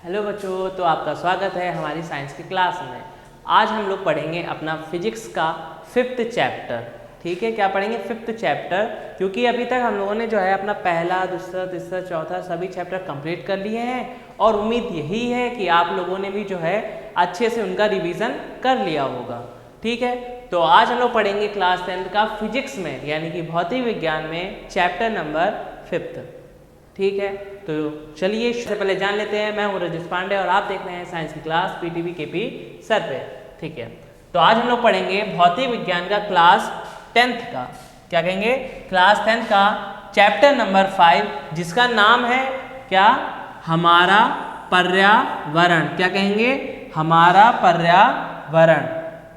Hello बच्चों, तो आपका स्वागत है हमारी साइंस की क्लास में। आज हम लोग पढ़ेंगे अपना फिजिक्स का 5th चैप्टर। ठीक है, क्या पढ़ेंगे? 5th चैप्टर, क्योंकि अभी तक हम लोगों ने जो है अपना पहला, दूसरा, तीसरा, चौथा सभी चैप्टर कंप्लीट कर लिए हैं और उम्मीद यही है कि आप लोगों ने भी जो है अच्छे से उनका रिवीजन कर लिया होगा। ठीक है, तो आज हम लोग पढ़ेंगे क्लास 10th का फिजिक्स में, यानी कि भौतिक विज्ञान में चैप्टर नंबर 5th। ठीक है, तो चलिए सबसे पहले जान लेते हैं। मैं हूँ रजनीश पांडे और आप देख रहे हैं साइंस की क्लास पीटीवी केपी सर पे। ठीक है, तो आज हम लोग पढ़ेंगे भौतिक विज्ञान का क्लास 10th का, क्या कहेंगे? क्लास 10th का चैप्टर नंबर 5, जिसका नाम है क्या? हमारा पर्यावरण। क्या कहेंगे? हमारा पर्यावरण।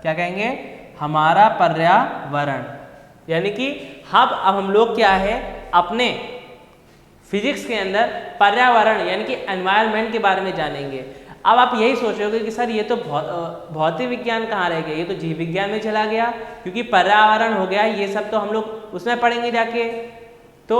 क्या कहेंगे? हमारा पर्यावरण। यानी कि अब हम लोग क्या है, अपने फिजिक्स के अंदर पर्यावरण यानी कि एनवायरनमेंट के बारे में जानेंगे। अब आप यही सोचोगे कि सर ये तो भौतिक विज्ञान कहाँ रह गया, ये तो जीव विज्ञान में चला गया, क्योंकि पर्यावरण हो गया, ये सब तो हम लोग उसमें पढ़ेंगे जाके। तो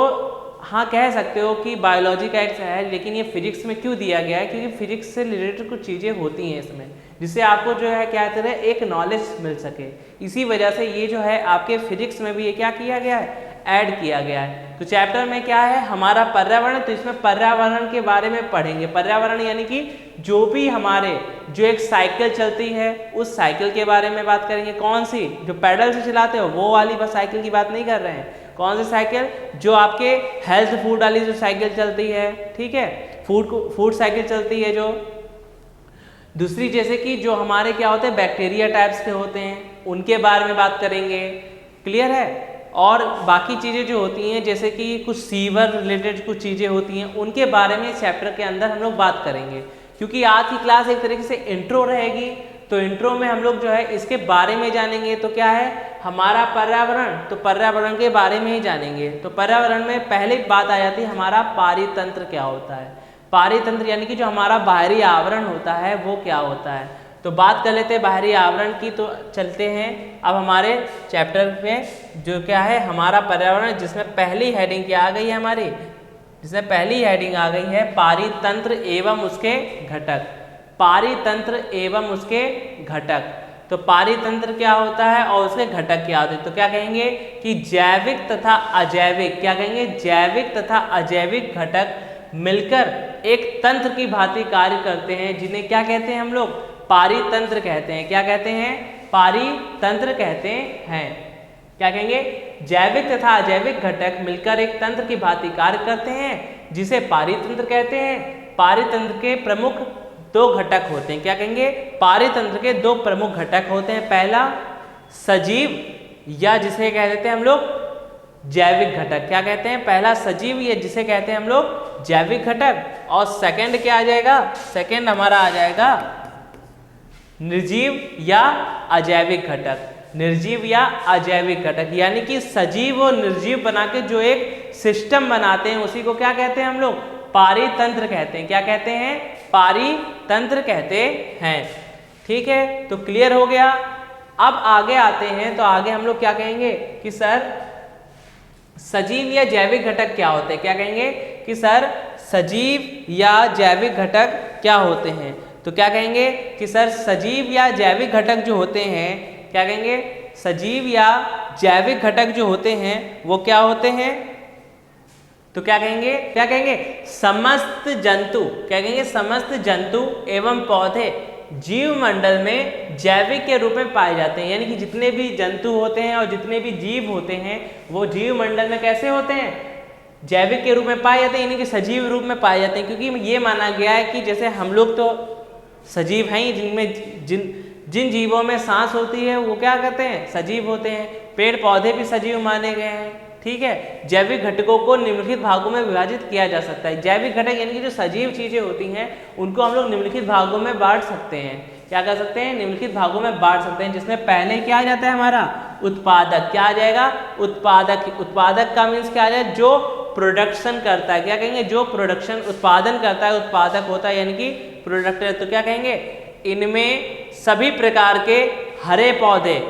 हाँ, कह सकते हो कि बायोलॉजी का एक है, लेकिन ये फिजिक्स में क्यों दिया गया है? क्योंकि फिजिक्स से रिलेटेड कुछ चीज़ें होती हैं इसमें, जिससे आपको जो है क्या कहते हैं, एक नॉलेज मिल सके। इसी वजह से ये जो है आपके फिजिक्स में भी ये क्या किया गया है, ऐड किया गया है। तो चैप्टर में क्या है, हमारा पर्यावरण। तो इसमें पर्यावरण के बारे में पढ़ेंगे। पर्यावरण यानी कि जो भी हमारे जो एक साइकिल चलती है, उस साइकिल के बारे में बात करेंगे। कौन सी? जो पैडल से चलाते हो वो वाली बस साइकिल की बात नहीं कर रहे हैं। कौन सी साइकिल? जो आपके हेल्थ फूड वाली जो साइकिल चलती है, ठीक है, फूड साइकिल चलती है जो। दूसरी जैसे कि जो हमारे क्या होते हैं, बैक्टीरिया टाइप्स के होते हैं, उनके बारे में बात करेंगे। क्लियर है? और बाकी चीज़ें जो होती हैं, जैसे कि कुछ सीवर रिलेटेड कुछ चीज़ें होती हैं, उनके बारे में इस चैप्टर के अंदर हम लोग बात करेंगे। क्योंकि आज की क्लास एक तरीके से इंट्रो रहेगी, तो इंट्रो में हम लोग जो है इसके बारे में जानेंगे। तो क्या है हमारा पर्यावरण? तो पर्यावरण के बारे में ही जानेंगे। तो पर्यावरण में पहले बात आ जाती है हमारा पारितंत्र क्या होता है। पारितंत्र यानी कि जो हमारा बाहरी आवरण होता है वो क्या होता है। तो बात कर लेते हैं बाहरी आवरण की। तो चलते हैं अब हमारे चैप्टर में, जो क्या है हमारा पर्यावरण, जिसमें पहली हेडिंग क्या आ गई है हमारी, जिसमें पहली हेडिंग आ गई है पारितंत्र एवं उसके घटक। पारितंत्र एवं उसके घटक। तो पारितंत्र क्या होता है और उसके घटक क्या होते हैं? तो क्या कहेंगे कि जैविक तथा अजैविक, क्या कहेंगे, जैविक तथा अजैविक घटक मिलकर एक तंत्र की भांति कार्य करते हैं, जिन्हें क्या कहते हैं हम लोग? पारितंत्र कहते हैं। क्या कहते हैं? पारितंत्र कहते हैं। क्या कहेंगे? जैविक तथा अजैविक घटक मिलकर एक तंत्र की भांति कार्य करते हैं, जिसे पारितंत्र कहते हैं। पारितंत्र के प्रमुख दो घटक होते हैं। क्या कहेंगे? पारितंत्र के दो प्रमुख घटक होते हैं। पहला सजीव, या जिसे कह देते हैं हम लोग जैविक घटक। क्या कहते हैं? पहला सजीव, या जिसे कहते हैं हम लोग जैविक घटक। और सेकंड क्या आ जाएगा? सेकंड हमारा आ जाएगा निर्जीव या अजैविक घटक। निर्जीव या अजैविक घटक, यानी कि सजीव और निर्जीव बना के जो एक सिस्टम बनाते हैं, उसी को क्या कहते हैं हम लोग? पारितंत्र कहते हैं। क्या कहते हैं? पारितंत्र कहते हैं। ठीक है, तो क्लियर हो गया। अब आगे आते हैं, तो आगे हम लोग क्या कहेंगे कि सर सजीव या जैविक घटक क्या होते हैं? क्या कहेंगे कि सर सजीव या जैविक घटक क्या होते हैं? तो क्या कहेंगे कि सर सजीव या जैविक घटक जो होते हैं, क्या कहेंगे, सजीव या जैविक घटक जो होते हैं वो क्या होते हैं? तो क्या कहेंगे? क्या कहेंगे? समस्त जंतु। क्या कहेंगे? समस्त जंतु एवं पौधे जीव मंडल में जैविक के रूप में पाए जाते हैं। यानी कि जितने भी जंतु होते हैं और जितने भी जीव होते हैं, वो जीव मंडल में कैसे होते हैं? जैविक के रूप में पाए जाते हैं, यानी कि सजीव रूप में पाए जाते हैं। क्योंकि ये माना गया है कि जैसे हम लोग तो सजीव हैं ही, जिनमें जिन जीवों में सांस होती है वो क्या कहते हैं? सजीव होते हैं। पेड़ पौधे भी सजीव माने गए हैं। ठीक है, जैविक घटकों को निम्नलिखित भागों में विभाजित किया जा सकता है। जैविक घटक यानी कि जो सजीव चीजें होती हैं, उनको हम लोग निम्नलिखित भागों में बांट सकते हैं। क्या कर सकते हैं? निम्नलिखित भागों में बांट सकते हैं, जिसमें पहले क्या आ जाता है हमारा? उत्पादक। क्या आ जाएगा? उत्पादक। उत्पादक का मीन्स क्या आ जाए? जो प्रोडक्शन करता है। क्या कहेंगे? जो प्रोडक्शन, उत्पादन करता है, उत्पादक होता है, यानी कि प्रोडक्टर। तो क्या कहेंगे? इनमें सभी प्रकार के हरे पौधे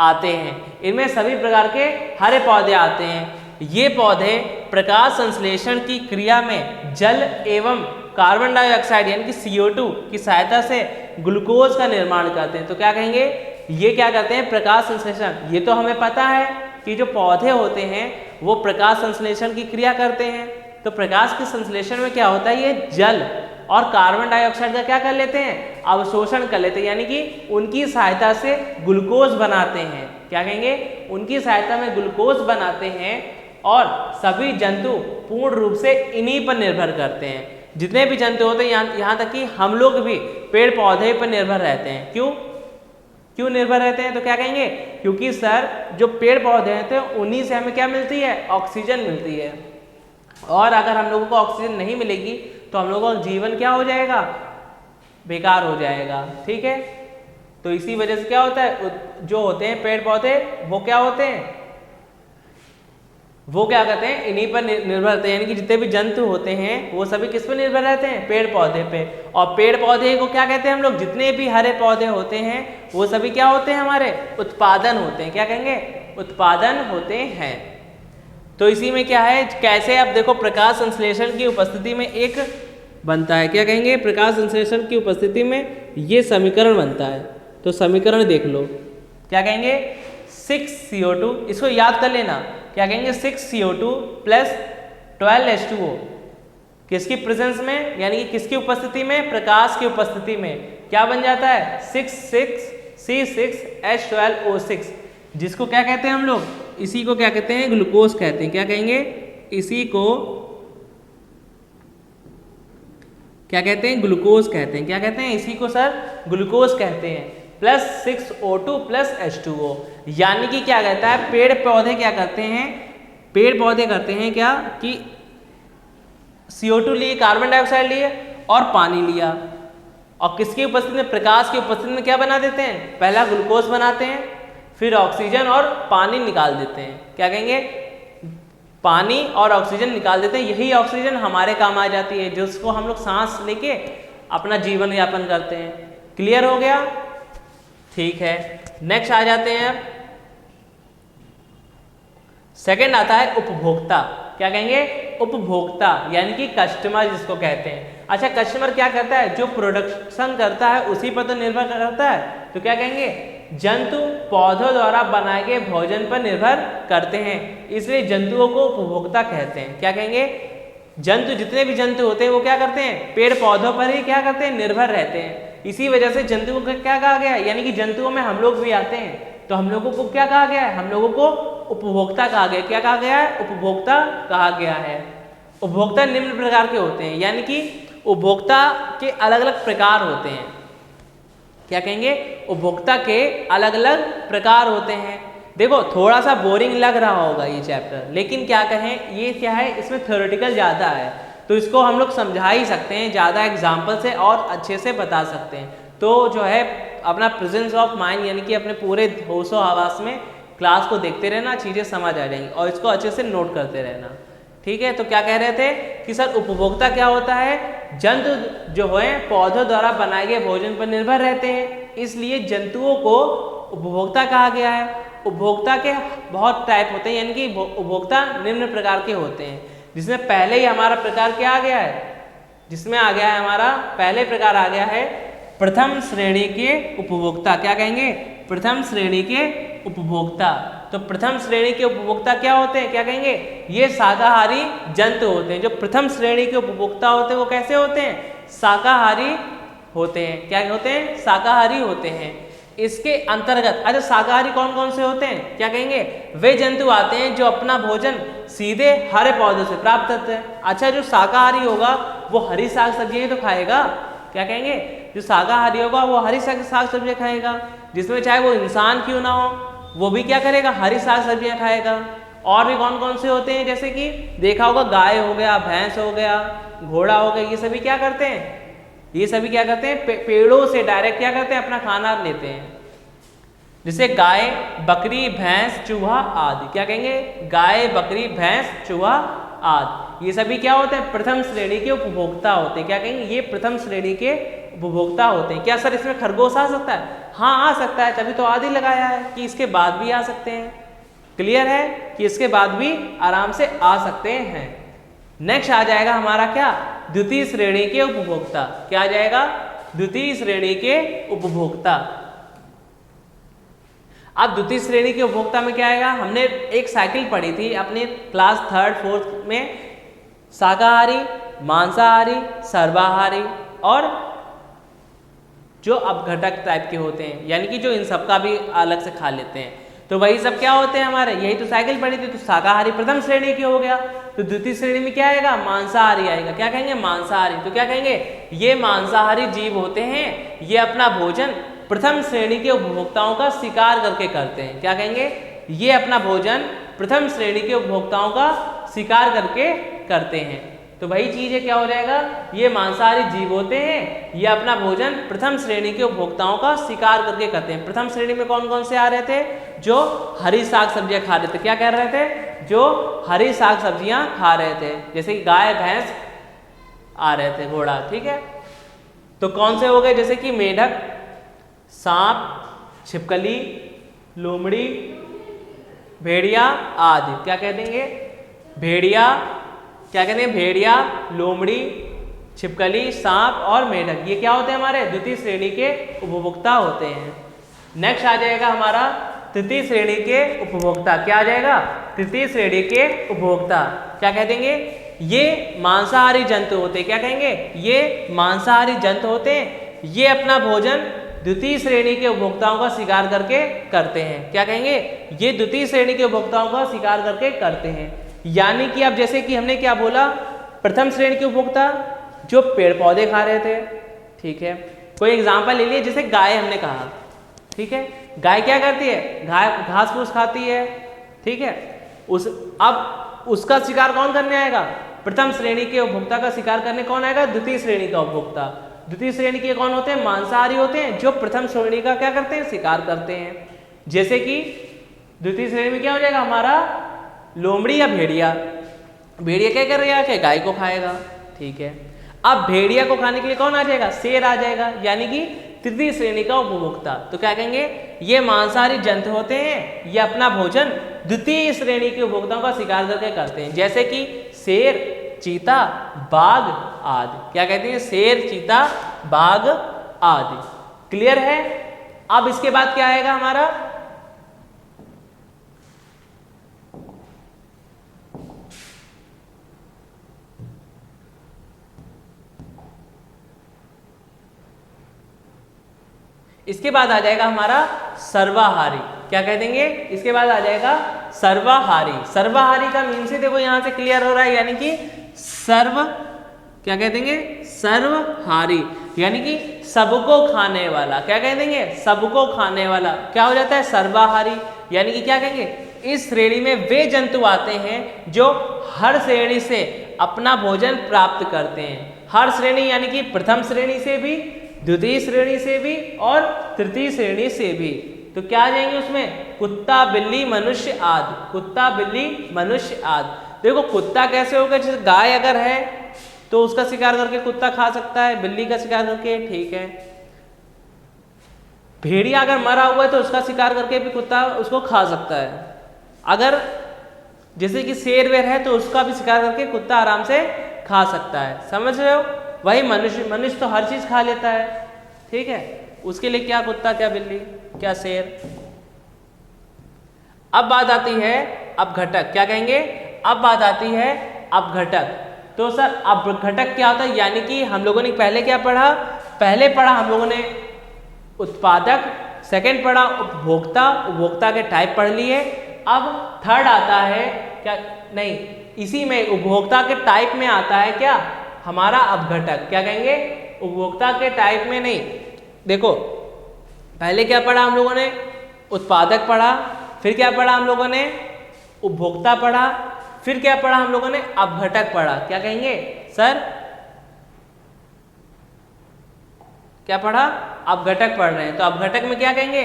आते हैं। इनमें सभी प्रकार के हरे पौधे आते हैं। ये पौधे प्रकाश संश्लेषण की क्रिया में जल एवं कार्बन डाइऑक्साइड यानी कि CO2 की सहायता से ग्लूकोज का निर्माण करते हैं। तो क्या कहेंगे, ये क्या करते हैं, प्रकाश संश्लेषण। ये तो हमें पता है कि जो पौधे होते हैं वो प्रकाश संश्लेषण की क्रिया करते हैं। तो प्रकाश के संश्लेषण में क्या होता है, ये जल और कार्बन डाइऑक्साइड का क्या कर लेते हैं, अवशोषण कर लेते हैं, यानी कि उनकी सहायता से ग्लूकोज बनाते हैं। क्या कहेंगे, उनकी सहायता में ग्लूकोज बनाते हैं और सभी जंतु पूर्ण रूप से इन्हीं पर निर्भर करते हैं। जितने भी जंतु होते हैं, यहाँ तक कि हम लोग भी पेड़ पौधे पर निर्भर रहते हैं। क्यों निर्भर रहते हैं, तो क्या कहेंगे, क्योंकि सर जो पेड़ पौधे हैं तो उन्हीं से हमें क्या मिलती है, ऑक्सीजन मिलती है। और अगर हम लोगों को ऑक्सीजन नहीं मिलेगी तो हम लोगों का जीवन क्या हो जाएगा, बेकार हो जाएगा। ठीक है, तो इसी वजह से क्या होता है, जो होते हैं पेड़ पौधे वो क्या होते हैं, वो क्या करते हैं, इन्हीं पर निर्भर रहते हैं। यानी कि जितने भी जंतु होते हैं वो सभी किस पर निर्भर रहते हैं, पेड़ पौधे पे। और पेड़ पौधे को क्या कहते हैं हम लोग, जितने भी हरे पौधे होते हैं वो सभी क्या होते हैं, हमारे उत्पादन होते हैं। क्या कहेंगे, उत्पादन होते हैं। तो इसी में क्या है, कैसे आप देखो प्रकाश संश्लेषण की उपस्थिति में एक बनता है, क्या कहेंगे, प्रकाश संश्लेषण की उपस्थिति में ये समीकरण बनता है। तो समीकरण देख लो, क्या कहेंगे, 6CO2, इसको याद कर लेना, क्या कहेंगे, 6CO2 प्लस 12H2O किसकी प्रेजेंस में, यानी कि किसकी उपस्थिति में, प्रकाश की उपस्थिति में क्या बन जाता है, 6,6C6H12O6, जिसको क्या कहते हैं हम लोग, इसी को क्या कहते हैं, ग्लूकोज कहते हैं। क्या कहेंगे, इसी को क्या कहते हैं, ग्लूकोज कहते हैं। क्या कहते हैं, इसी को सर ग्लूकोज कहते हैं। प्लस 6O2 प्लस H2O, यानी कि क्या कहता है, पेड़ पौधे क्या करते हैं, पेड़ पौधे करते हैं क्या कि CO2 लिए, कार्बन डाइऑक्साइड लिए और पानी लिया, और किसकी उपस्थिति में, प्रकाश की उपस्थिति में क्या बना देते हैं, पहला ग्लूकोज बनाते हैं, फिर ऑक्सीजन और पानी निकाल देते हैं। क्या कहेंगे, पानी और ऑक्सीजन निकाल देते हैं। यही ऑक्सीजन हमारे काम आ जाती है, जिसको हम लोग सांस लेके अपना जीवन यापन करते हैं। क्लियर हो गया, ठीक है। नेक्स्ट आ जाते हैं, सेकंड आता है उपभोक्ता। क्या कहेंगे, उपभोक्ता यानी कि कस्टमर जिसको कहते हैं। अच्छा, कस्टमर क्या करता है, जो प्रोडक्शन करता है उसी पर तो निर्भर करता है। तो क्या कहेंगे, जंतु पौधों द्वारा बनाए गए भोजन पर निर्भर करते हैं, इसलिए जंतुओं को उपभोक्ता कहते हैं। क्या कहेंगे, जंतु, जितने भी जंतु होते हैं वो क्या करते हैं, पेड़ पौधों पर ही क्या करते हैं, निर्भर रहते हैं। इसी वजह से जंतुओं को क्या कहा गया है, यानी कि जंतुओं में हम लोग भी आते हैं, तो हम लोगों को क्या कहा गया है, हम लोगों को उपभोक्ता कहा गया। क्या कहा गया है, उपभोक्ता कहा गया है। उपभोक्ता निम्न प्रकार के होते हैं, यानी कि उपभोक्ता के अलग अलग प्रकार होते हैं। क्या कहेंगे, उपभोक्ता के अलग अलग प्रकार होते हैं। देखो थोड़ा सा बोरिंग लग रहा होगा ये चैप्टर, लेकिन क्या कहें, ये क्या है, इसमें थ्योरेटिकल ज़्यादा है, तो इसको हम लोग समझा ही सकते हैं ज़्यादा एग्जाम्पल से और अच्छे से बता सकते हैं। तो जो है अपना प्रेजेंस ऑफ माइंड, यानी कि अपने पूरे होशो हवास में क्लास को देखते रहना, चीज़ें समझ आ जाएंगी, और इसको अच्छे से नोट करते रहना। ठीक है, तो क्या कह रहे थे कि सर उपभोक्ता क्या होता है, जंतु जो है पौधों द्वारा बनाए गए भोजन पर निर्भर रहते हैं, इसलिए जंतुओं को उपभोक्ता कहा गया है। उपभोक्ता के बहुत टाइप होते हैं, यानी कि उपभोक्ता निम्न प्रकार के होते हैं, जिसमें पहले ही हमारा प्रकार क्या आ गया है, जिसमें आ गया है हमारा पहले प्रकार आ गया है प्रथम श्रेणी के उपभोक्ता। क्या कहेंगे, प्रथम श्रेणी के उपभोक्ता। तो प्रथम श्रेणी के उपभोक्ता क्या होते हैं, क्या कहेंगे, ये शाकाहारी जंतु होते हैं। जो प्रथम श्रेणी के उपभोक्ता होते हैं वो कैसे होते हैं, शाकाहारी होते हैं। क्या होते हैं, शाकाहारी होते हैं। इसके अंतर्गत, अच्छा शाकाहारी कौन कौन से होते हैं, क्या कहेंगे, वे जंतु आते हैं जो अपना भोजन सीधे हरे पौधों से प्राप्त करते हैं। अच्छा, जो शाकाहारी होगा वो हरी साग सब्जियां ही तो खाएगा। क्या कहेंगे, जो शाकाहारी होगा वो हरी साग सब्जियां खाएगा, जिसमें चाहे वो इंसान क्यों ना हो वो भी क्या करेगा, हरी साग सब्जियां खाएगा। और भी कौन कौन से होते हैं, जैसे कि देखा होगा गाय हो गया, भैंस हो गया, घोड़ा हो गया, ये सभी क्या करते हैं, ये सभी क्या करते हैं, पेड़ों से डायरेक्ट क्या करते हैं, अपना खाना लेते हैं। जैसे गाय, बकरी, भैंस, चूहा आदि। क्या कहेंगे, गाय, बकरी, भैंस, चूहा आदि, ये सभी क्या होते हैं, प्रथम श्रेणी के उपभोक्ता होते हैं। क्या कहेंगे, ये प्रथम श्रेणी के उपभोक्ता होते हैं। क्या सर इसमें खरगोश आ सकता है, हाँ आ सकता है, तभी तो आदि लगाया है कि इसके बाद भी आ सकते हैं। क्लियर है कि इसके बाद भी आराम से आ सकते हैं। नेक्स्ट आ जाएगा हमारा क्या, द्वितीय श्रेणी के उपभोक्ता। क्या आ जाएगा, द्वितीय श्रेणी के उपभोक्ता। अब द्वितीय श्रेणी के उपभोक्ता में क्या आएगा, हमने एक साइकिल पढ़ी थी अपने क्लास 3rd 4th में, शाकाहारी, मांसाहारी, सर्वाहारी और जो अपघटक टाइप के होते हैं, यानी कि जो इन सब का भी अलग से खा लेते हैं। तो वही सब क्या होते हैं हमारे, यही तो साइकिल पढ़ी थी। तो शाकाहारी प्रथम श्रेणी के हो गया, तो द्वितीय श्रेणी में क्या आएगा, मांसाहारी आएगा। क्या कहेंगे, मांसाहारी। तो क्या कहेंगे, ये मांसाहारी जीव होते हैं, ये अपना भोजन प्रथम श्रेणी के उपभोक्ताओं का शिकार करके करते हैं। क्या कहेंगे, ये अपना भोजन प्रथम श्रेणी के उपभोक्ताओं का शिकार करके करते हैं। तो वही चीज है, क्या हो जाएगा, ये मांसाहारी जीव होते हैं, ये अपना भोजन प्रथम श्रेणी के उपभोक्ताओं का शिकार करके करते हैं। प्रथम श्रेणी में कौन कौन से आ रहे थे, जो हरी साग सब्जियां खा रहे थे। क्या कह रहे थे, जो हरी साग सब्जियां खा रहे थे, जैसे कि गाय भैंस आ रहे थे, घोड़ा। ठीक है, तो कौन से हो गए, जैसे कि मेढक, सांप, छिपकली, लोमड़ी, भेड़िया आदि। क्या कह देंगे, भेड़िया, क्या कहते हैं, भेड़िया, लोमड़ी, छिपकली, सांप और मेढक, ये क्या होते हैं, हमारे द्वितीय श्रेणी के उपभोक्ता होते हैं। नेक्स्ट आ जाएगा हमारा तृतीय श्रेणी के उपभोक्ता। क्या आ जाएगा, तृतीय श्रेणी के उपभोक्ता। क्या कह देंगे, ये मांसाहारी जंतु होते हैं। क्या कहेंगे, ये मांसाहारी जंतु होते हैं, ये अपना भोजन द्वितीय श्रेणी के उपभोक्ताओं का शिकार करके करते हैं। क्या कहेंगे, ये द्वितीय श्रेणी के उपभोक्ताओं का शिकार करके करते हैं। यानी कि अब जैसे कि हमने क्या बोला, प्रथम श्रेणी के उपभोक्ता जो पेड़ पौधे खा रहे थे। ठीक है, कोई एग्जांपल ले लिए, जैसे गाय हमने कहा। ठीक है, गाय क्या करती है, घास फूस खाती है। ठीक है, अब उसका शिकार कौन करने आएगा, प्रथम श्रेणी के उपभोक्ता का शिकार करने कौन आएगा, द्वितीय श्रेणी का उपभोक्ता। द्वितीय श्रेणी के कौन होते हैं, मांसाहारी होते हैं, जो प्रथम श्रेणी का क्या करते हैं, शिकार करते हैं। जैसे कि द्वितीय श्रेणी में क्या हो जाएगा हमारा, लोमड़ी या भेड़िया। भेड़िया क्या कर रहा है, गाय को खाएगा। ठीक है, अब भेड़िया को खाने के लिए कौन आ जाएगा, शेर आ जाएगा, यानी कि तृतीय श्रेणी का उपभोक्ता। तो क्या कहेंगे, ये मांसाहारी जंतु होते हैं, ये अपना भोजन द्वितीय श्रेणी के उपभोक्ताओं का शिकार करके करते हैं, जैसे कि शेर, चीता, बाघ आदि। क्या कहते हैं, शेर, चीता, बाघ आदि। क्लियर है। अब इसके बाद क्या आएगा हमारा, इसके बाद आ जाएगा हमारा सर्वाहारी। क्या कह देंगे, इसके बाद आ जाएगा सर्वाहारी। सर्वाहारी का मीन से देखो यहां से क्लियर हो रहा है, यानी कि सर्व, क्या कह देंगे, सर्वहारी, यानी कि सबको खाने वाला। क्या कह देंगे, सबको खाने वाला क्या हो जाता है, सर्वाहारी। यानी कि क्या कहेंगे, इस श्रेणी में वे जंतु आते हैं जो हर श्रेणी से अपना भोजन प्राप्त करते हैं। हर श्रेणी यानी कि प्रथम श्रेणी से भी, द्वितीय श्रेणी से भी और तृतीय श्रेणी से भी। तो क्या आ जाएंगे उसमें, कुत्ता, बिल्ली, मनुष्य आदि। कुत्ता, बिल्ली, मनुष्य आदि। देखो कुत्ता कैसे होगा, जैसे गाय अगर है तो उसका शिकार करके कुत्ता खा सकता है, बिल्ली का शिकार करके। ठीक है, भेड़िया अगर मरा हुआ है तो उसका शिकार करके भी कुत्ता उसको खा सकता है। अगर जैसे कि शेर वेर है तो उसका भी शिकार करके कुत्ता आराम से खा सकता है। समझ रहे हो। वही मनुष्य, मनुष्य तो हर चीज खा लेता है। ठीक है, उसके लिए क्या कुत्ता, क्या बिल्ली, क्या शेर। अब बात आती है अपघटक। क्या कहेंगे, अब बात आती है अपघटक। तो सर अपघटक क्या होता है, यानी कि हम लोगों ने पहले क्या पढ़ा, पहले पढ़ा हम लोगों ने उत्पादक, सेकंड पढ़ा उपभोक्ता, उपभोक्ता के टाइप पढ़ लिए। अब थर्ड आता है क्या, नहीं, इसी में उपभोक्ता के टाइप में आता है क्या, हमारा अपघटक। क्या कहेंगे, उपभोक्ता के टाइप में नहीं। देखो पहले क्या पढ़ा हम लोगों ने, उत्पादक पढ़ा, फिर क्या पढ़ा हम लोगों ने, उपभोक्ता पढ़ा, फिर क्या पढ़ा हम लोगों ने, अपघटक पढ़ा। क्या कहेंगे सर, क्या पढ़ा, अपघटक पढ़ रहे हैं। तो अपघटक में क्या कहेंगे,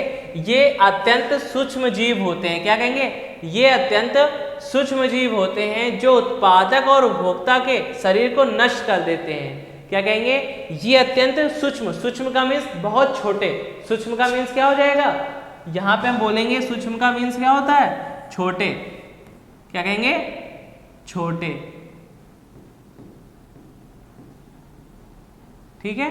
ये अत्यंत सूक्ष्म जीव होते हैं। क्या कहेंगे, ये अत्यंत सूक्ष्म जीव होते हैं जो उत्पादक और उपभोक्ता के शरीर को नष्ट कर देते हैं। क्या कहेंगे, ये अत्यंत सूक्ष्म, सूक्ष्म का मीन्स बहुत छोटे, सूक्ष्म का मीन्स क्या हो जाएगा, यहाँ पे हम बोलेंगे सूक्ष्म का मीन्स क्या होता है, छोटे, क्या कहेंगे, छोटे, ठीक है।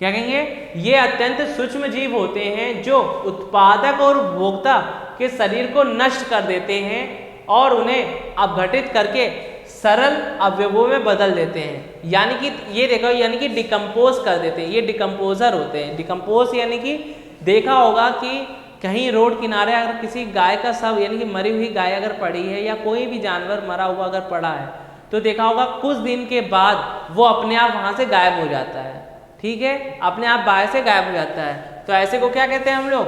क्या कहेंगे, ये अत्यंत सूक्ष्म जीव होते हैं जो उत्पादक और उपभोक्ता के शरीर को नष्ट कर देते हैं और उन्हें अपघटित करके सरल अवयवों में बदल देते हैं। यानी कि ये देखो, यानी कि डिकम्पोज कर देते हैं, ये डिकम्पोजर होते हैं। डिकम्पोज यानी कि देखा होगा कि कहीं रोड किनारे अगर किसी गाय का शव यानी कि मरी हुई गाय अगर पड़ी है या कोई भी जानवर मरा हुआ अगर पड़ा है तो देखा होगा कुछ दिन के बाद वो अपने आप वहां से गायब हो जाता है, ठीक है, अपने आप बाहर से गायब हो जाता है। तो ऐसे को क्या कहते हैं हम लोग,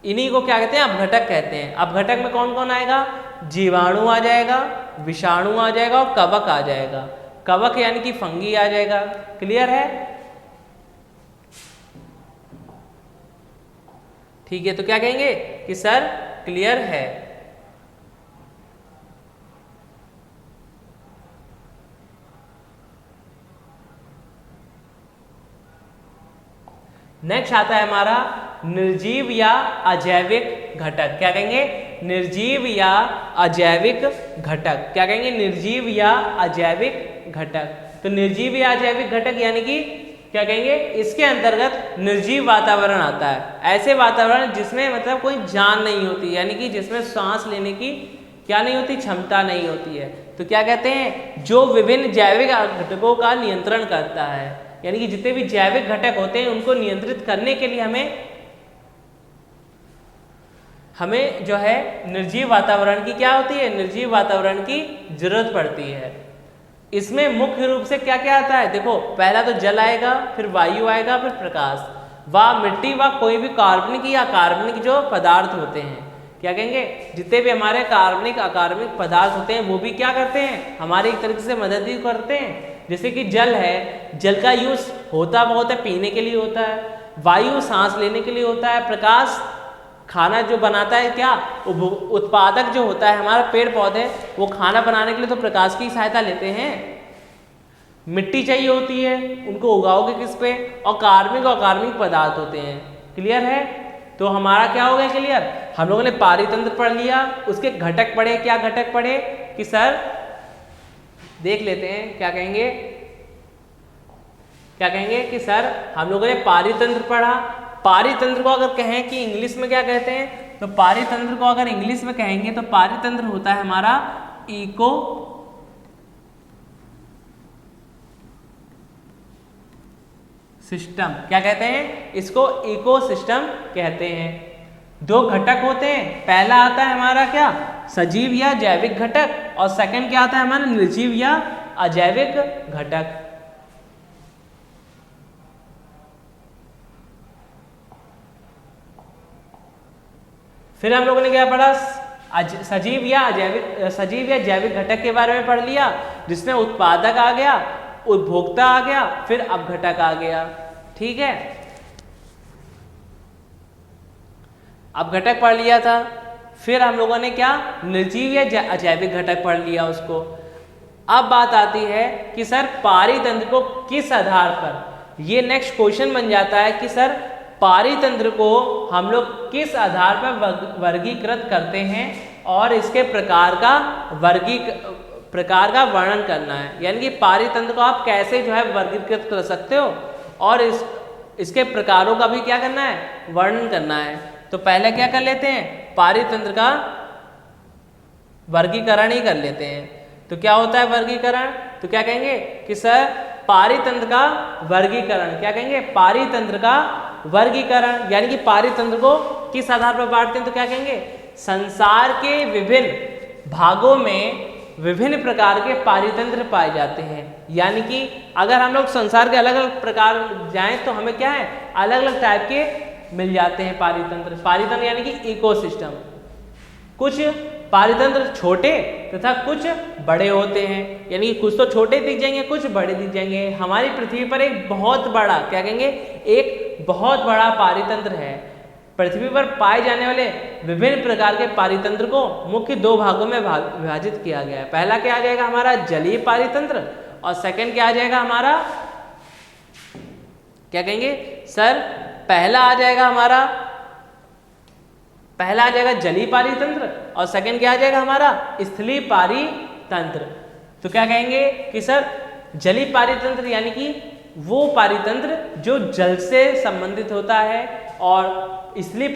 इन्हीं को क्या कहते हैं, अपघटक कहते हैं। अपघटक में कौन कौन आएगा, जीवाणु आ जाएगा, विषाणु आ जाएगा और कवक आ जाएगा। कवक यानी कि फंगी आ जाएगा। क्लियर है, ठीक है। तो क्या कहेंगे कि सर क्लियर है। नेक्स्ट आता है हमारा निर्जीव या अजैविक घटक। क्या कहेंगे, निर्जीव या अजैविक घटक। क्या कहेंगे, निर्जीव या अजैविक घटक। तो निर्जीव या अजैविक घटक यानी कि क्या कहेंगे, इसके अंतर्गत निर्जीव वातावरण आता है। ऐसे वातावरण जिसमें मतलब कोई जान नहीं होती, यानी कि जिसमें सांस लेने की क्या नहीं होती, क्षमता नहीं होती है। तो क्या कहते हैं, जो विभिन्न जैविक घटकों का नियंत्रण करता है। यानी कि जितने भी जैविक घटक होते हैं उनको नियंत्रित करने के लिए हमें जो है निर्जीव वातावरण की क्या होती है, निर्जीव वातावरण की जरूरत पड़ती है। इसमें मुख्य रूप से क्या क्या आता है, देखो पहला तो जल आएगा, फिर वायु आएगा, फिर प्रकाश, व मिट्टी व कोई भी कार्बनिक या अकार्बनिक जो पदार्थ होते हैं। क्या कहेंगे, जितने भी हमारे कार्बनिक अकार्बनिक पदार्थ होते हैं वो भी क्या करते हैं, हमारी एक तरीके से मदद भी करते हैं। जैसे कि जल है, जल का यूज होता बहुत है, पीने के लिए होता है, वायु सांस लेने के लिए होता है, प्रकाश खाना जो बनाता है, क्या उत्पादक जो होता है हमारा पेड़ पौधे, वो खाना बनाने के लिए तो प्रकाश की सहायता लेते हैं। मिट्टी चाहिए होती है, उनको उगाओगे किस पे, और कार्बनिक और अकार्बनिक पदार्थ होते हैं। क्लियर है, तो हमारा क्या हो गया क्लियर। हम लोगों ने पारितंत्र पढ़ लिया, उसके घटक पढ़े। क्या घटक पढ़े कि सर देख लेते हैं, क्या कहेंगे, क्या कहेंगे कि सर हम लोगों ने पारितंत्र पढ़ा। पारितंत्र को अगर कहें कि इंग्लिश में क्या कहते हैं, तो पारितंत्र को अगर इंग्लिश में कहेंगे तो पारितंत्र होता है हमारा इको सिस्टम। क्या कहते हैं, इसको इको सिस्टम कहते हैं। दो घटक होते हैं, पहला आता है हमारा क्या, सजीव या जैविक घटक, और सेकंड क्या आता है हमारा निर्जीव या अजैविक घटक। फिर हम लोगों ने क्या पढ़ा, सजीव या जैविक घटक के बारे में पढ़ लिया, जिसमें उत्पादक आ गया, उपभोक्ता आ गया, फिर अपघटक आ गया। ठीक है, अपघटक पढ़ लिया था। फिर हम लोगों ने क्या, निर्जीव या अजैविक घटक पढ़ लिया उसको। अब बात आती है कि सर पारितंत्र को किस आधार पर, ये नेक्स्ट क्वेश्चन बन जाता है कि सर पारितंत्र को हम लोग किस आधार पर वर्गीकृत करते हैं और इसके प्रकार का वर्णन करना है। यानी कि पारितंत्र को आप कैसे जो है वर्गीकृत कर सकते हो और इसके प्रकारों का भी क्या करना है, वर्णन करना है। तो पहले क्या कर लेते हैं, पारितंत्र का वर्गीकरण ही कर लेते हैं। तो क्या होता है वर्गीकरण, तो क्या कहेंगे कि सर पारितंत्र का वर्गीकरण, क्या कहेंगे, पारितंत्र का वर्गीकरण, यानी कि पारितंत्र को किस आधार पर बांटते हैं, तो क्या कहेंगे, संसार के विभिन्न भागों में विभिन्न प्रकार के पारितंत्र पाए जाते हैं। यानी कि अगर हम लोग संसार के अलग अलग प्रकार जाएं तो हमें क्या है, अलग अलग टाइप के मिल जाते हैं पारितंत्र। पारितंत्र यानी कि इकोसिस्टम। कुछ पारितंत्र छोटे तथा कुछ बड़े होते हैं, यानी कि कुछ तो छोटे दिख जाएंगे, कुछ बड़े दिख जाएंगे। हमारी पृथ्वी पर एक बहुत बड़ा, क्या कहेंगे, एक बहुत बड़ा पारितंत्र है। पृथ्वी पर पाए जाने वाले विभिन्न प्रकार के पारितंत्र को मुख्य दो भागों में विभाजित किया गया है। पहला क्या आ जाएगा हमारा जलीय पारितंत्र, और सेकंड क्या आ जाएगा हमारा, क्या कहेंगे सर, पहला आ जाएगा जलीय पारितंत्र और सेकंड क्या आ जाएगा हमारा स्थलीय पारितंत्र। तो क्या कहेंगे कि सर जलीय पारितंत्र यानी कि वो पारितंत्र जो जल से संबंधित होता है, और स्थलीय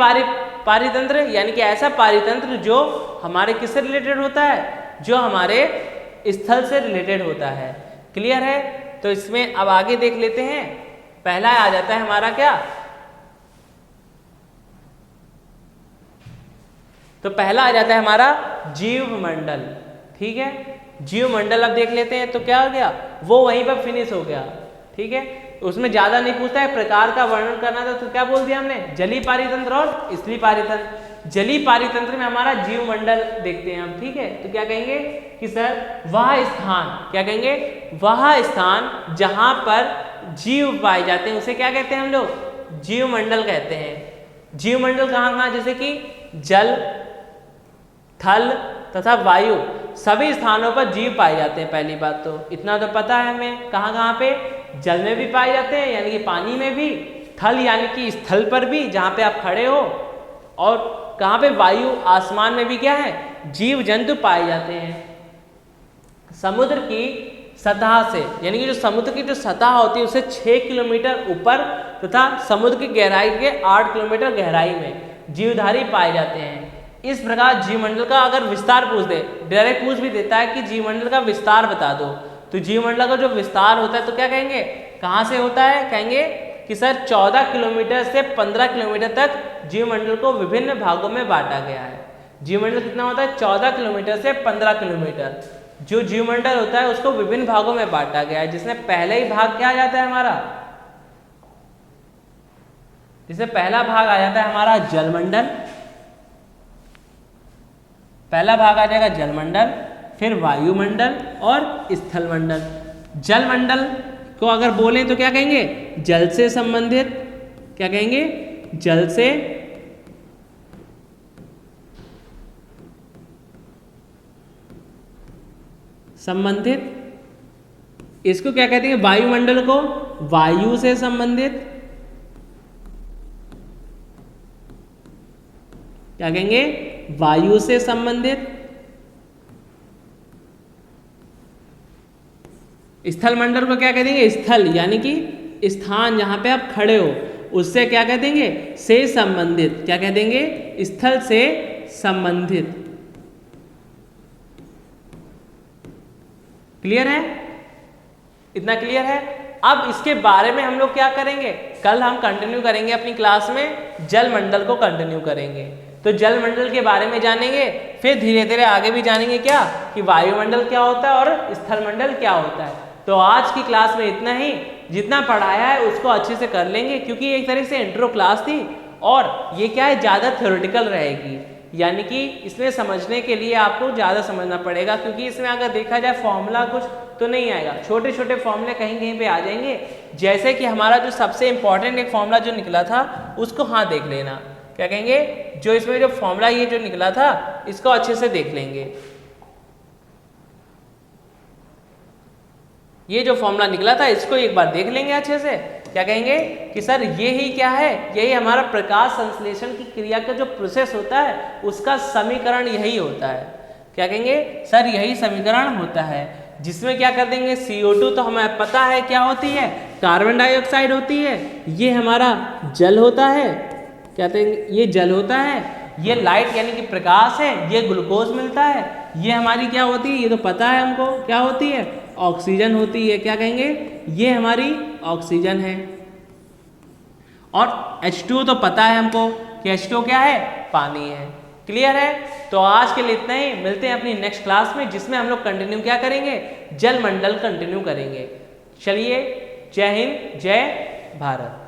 पारितंत्र यानी कि ऐसा पारितंत्र जो हमारे किससे रिलेटेड होता है, जो हमारे स्थल से रिलेटेड होता है। क्लियर है? तो इसमें अब आगे देख लेते हैं। पहला आ जाता है हमारा क्या, तो पहला आ जाता है हमारा जीवमंडल। ठीक है, जीवमंडल अब देख लेते हैं। तो क्या हो गया, वो वहीं पर फिनिश हो गया। ठीक है, उसमें ज्यादा नहीं पूछता है, प्रकार का वर्णन करना था। तो क्या बोल दिया हमने, जलीय पारितंत्र और स्थलीय पारितंत्र। जलीय पारितंत्र में हमारा जीवमंडल देखते हैं हम। ठीक है, तो क्या कहेंगे कि सर वह स्थान, क्या कहेंगे, वह स्थान जहां पर जीव पाए जाते हैं उसे क्या कहते हैं हम लोग, जीवमंडल कहते हैं। जीवमंडल कहाँ, जैसे कि जल, थल तथा वायु सभी स्थानों पर जीव पाए जाते हैं। पहली बात तो इतना तो पता है हमें, कहाँ कहाँ पे, जल में भी पाए जाते हैं यानी कि पानी में भी, थल यानी कि स्थल पर भी जहाँ पे आप खड़े हो, और कहाँ पे, वायु आसमान में भी क्या है, जीव जंतु पाए जाते हैं। समुद्र की सतह से यानी कि जो समुद्र की जो सतह होती है उससे 6 किलोमीटर ऊपर तथा समुद्र की गहराई के 8 किलोमीटर गहराई में जीवधारी पाए जाते हैं। इस प्रकार जीवमंडल का अगर विस्तार पूछ दे, डायरेक्ट पूछ भी देता है कि जीवमंडल का विस्तार बता दो, तो जीवमंडल का जो विस्तार होता है तो क्या कहेंगे, कहाँ से होता है, कहेंगे कि सर 14 किलोमीटर से 15 किलोमीटर तक जीवमंडल को विभिन्न भागों में बांटा गया है। जीवमंडल कितना होता है, 14 किलोमीटर से 15 किलोमीटर जो जीवमंडल होता है उसको विभिन्न भागों में बांटा गया है। जिसमें पहले ही भाग क्या आ जाता है हमारा, जिसमें पहला भाग आ जाता है हमारा जलमंडल, पहला भाग आ जाएगा जलमंडल, फिर वायुमंडल और स्थलमंडल। जलमंडल को अगर बोलें तो क्या कहेंगे, जल से संबंधित, क्या कहेंगे, जल से संबंधित। इसको क्या कहते हैं, वायुमंडल को वायु से संबंधित, क्या कहेंगे, वायु से संबंधित। स्थल मंडल को क्या कह देंगे, स्थल यानी कि स्थान जहां पे आप खड़े हो उससे क्या कह देंगे, से संबंधित, क्या कह देंगे, स्थल से संबंधित। क्लियर है, इतना क्लियर है। अब इसके बारे में हम लोग क्या करेंगे, कल हम कंटिन्यू करेंगे अपनी क्लास में, जल मंडल को कंटिन्यू करेंगे। तो जल मंडल के बारे में जानेंगे, फिर धीरे धीरे आगे भी जानेंगे क्या कि वायुमंडल क्या होता है और स्थल मंडल क्या होता है। तो आज की क्लास में इतना ही, जितना पढ़ाया है उसको अच्छे से कर लेंगे, क्योंकि एक तरह से इंट्रो क्लास थी और ये क्या है, ज़्यादा थ्योरेटिकल रहेगी, यानी कि इसमें समझने के लिए आपको ज़्यादा समझना पड़ेगा, क्योंकि इसमें अगर देखा जाए फॉर्मूला कुछ तो नहीं आएगा, छोटे छोटे फॉर्मूले कहीं कहीं पे आ जाएंगे। जैसे कि हमारा जो सबसे इंपॉर्टेंट एक फॉर्मूला जो निकला था उसको हाँ देख लेना, क्या कहेंगे, जो इसमें जो फॉर्मूला ये जो निकला था इसको अच्छे से देख लेंगे। ये जो फॉर्मूला निकला था इसको एक बार देख लेंगे अच्छे से। क्या कहेंगे कि सर ये ही क्या है, यही हमारा प्रकाश संश्लेषण की क्रिया का जो प्रोसेस होता है उसका समीकरण यही होता है। क्या कहेंगे सर, यही समीकरण होता है, जिसमें क्या कर देंगे, CO2 तो हमें पता है क्या होती है, कार्बन डाइऑक्साइड होती है, ये हमारा जल होता है, क्या कहेंगे, ये जल होता है, ये लाइट यानी कि प्रकाश है, ये ग्लूकोज मिलता है, ये हमारी क्या होती है, ये तो पता है हमको क्या होती है, ऑक्सीजन होती है। क्या कहेंगे, ये हमारी ऑक्सीजन है। और H2O तो पता है हमको कि H2O क्या है, पानी है। क्लियर है। तो आज के लिए इतना ही, मिलते हैं अपनी नेक्स्ट क्लास में जिसमें हम लोग कंटिन्यू क्या करेंगे, जल मंडल कंटिन्यू करेंगे। चलिए, जय हिंद, जय भारत।